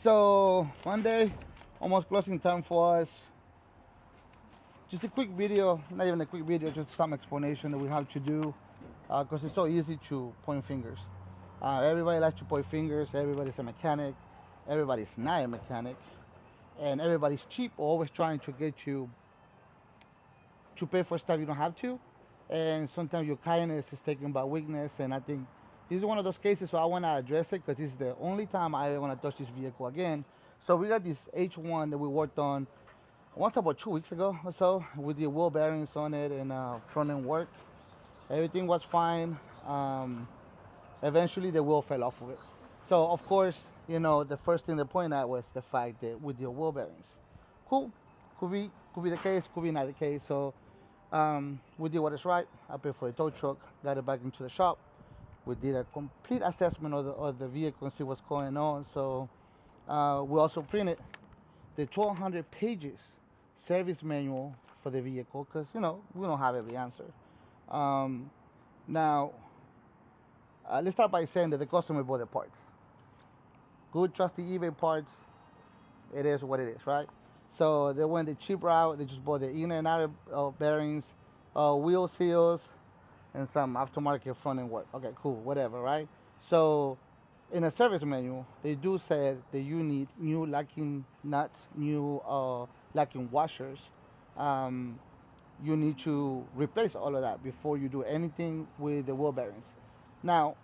So Monday, almost closing time for us. Just a quick video, not even a quick video, just some explanation that we have to do because it's so easy to point fingers. Everybody likes to point fingers. Everybody's a mechanic. Everybody's not a mechanic, and everybody's cheap, always trying to get you to pay for stuff you don't have to. And sometimes your kindness is taken by weakness. And I think this is one of those cases, so I want to address it because this is the only time I ever want to touch this vehicle again. So we got this H1 that we worked on once about 2 weeks ago or so with the wheel bearings on it and front end work. Everything was fine. Eventually the wheel fell off of it. So of course, the first thing to point out was the fact that with your wheel bearings. Cool. Could be the case, could be not the case. So we did what is right. I paid for the tow truck, got it back into the shop. We did a complete assessment of the vehicle and see what's going on. So we also printed the 1,200 pages service manual for the vehicle because, we don't have every answer. Now, let's start by saying that the customer bought the parts. Good, trusty eBay parts. It is what it is, right? So they went the cheap route. They just bought the inner and outer bearings, wheel seals, and some aftermarket front end work. Okay, cool, whatever, right? So in a service manual, they do say that you need new locking nuts, new locking washers. You need to replace all of that before you do anything with the wheel bearings. Now,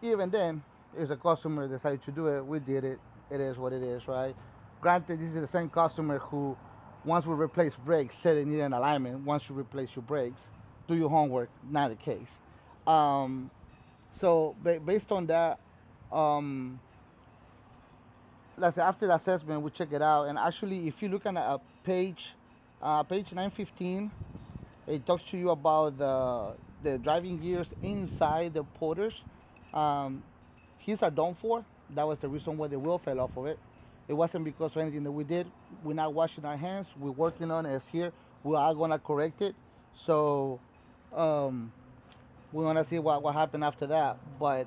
even then, if a customer decided to do it, we did it. It is what it is, right? Granted, this is the same customer who, once we replace brakes, said they need an alignment. Once you replace your brakes, do your homework. Not the case. So based on that, let's say after the assessment, we check it out. And actually, if you look at a page 915, it talks to you about the driving gears inside the porters. These are done for. That was the reason why the wheel fell off of it. It wasn't because of anything that we did. We're not washing our hands. We're working on it. It's here. We are gonna correct it. So we're gonna see what happened after that. But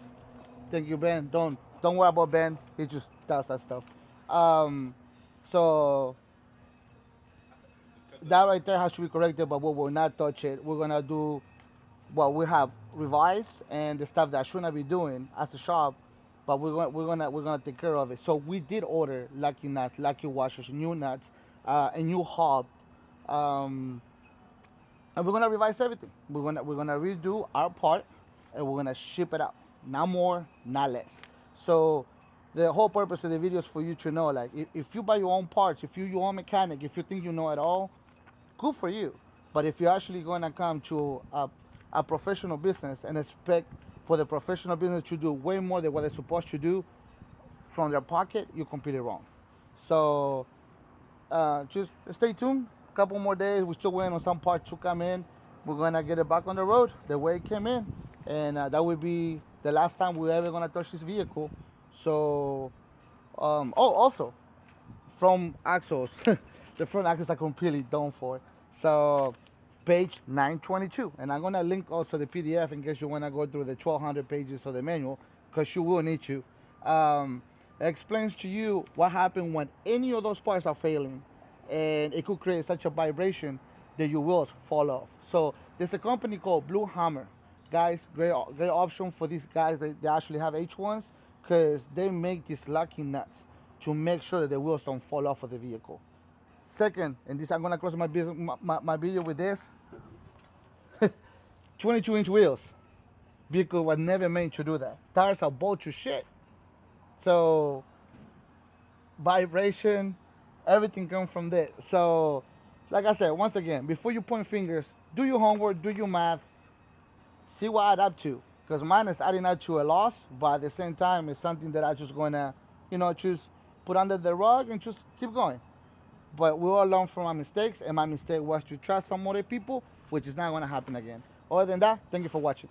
thank you, Ben. Don't worry about Ben. He just does that stuff. So that right there has to be corrected, but we will not touch it. We're gonna do what we have revised and the stuff that I should not be doing as a shop, but we're gonna take care of it. So we did order lucky nuts, lucky washers, new nuts, a new hub, and we're gonna revise everything. We're gonna redo our part, and we're gonna ship it out. Not more, not less. So the whole purpose of the video is for you to know, like, if you buy your own parts, if you're your own mechanic, if you think you know it all, good for you. But if you're actually gonna come to a professional business and expect for the professional business to do way more than what they're supposed to do from their pocket, you're completely wrong. So just stay tuned. A couple more days. We're still waiting on some parts to come in. We're gonna get it back on the road the way it came in, and that will be the last time we're ever gonna touch this vehicle. So, also from axles, the front axles are completely done for. So page 922, and I'm gonna link also the PDF in case you wanna go through the 1,200 pages of the manual, because you will need to. It explains to you what happened when any of those parts are failing, and it could create such a vibration that your wheels fall off. So there's a company called Blue Hammer, guys. Great option for these guys that they actually have H1s, because they make these locking nuts to make sure that the wheels don't fall off of the vehicle. Second, and this I'm gonna close my video with this. 22-inch wheels. Vehicle was never made to do that. Tires are bolt to shit. So vibration, everything comes from that. So like I said, once again, before you point fingers, do your homework, do your math, see what I add up to. Because mine is adding up to a loss, but at the same time, it's something that I just gonna, just put under the rug and just keep going. But we all learn from our mistakes, and my mistake was to trust some other people, which is not gonna happen again. Other than that, thank you for watching.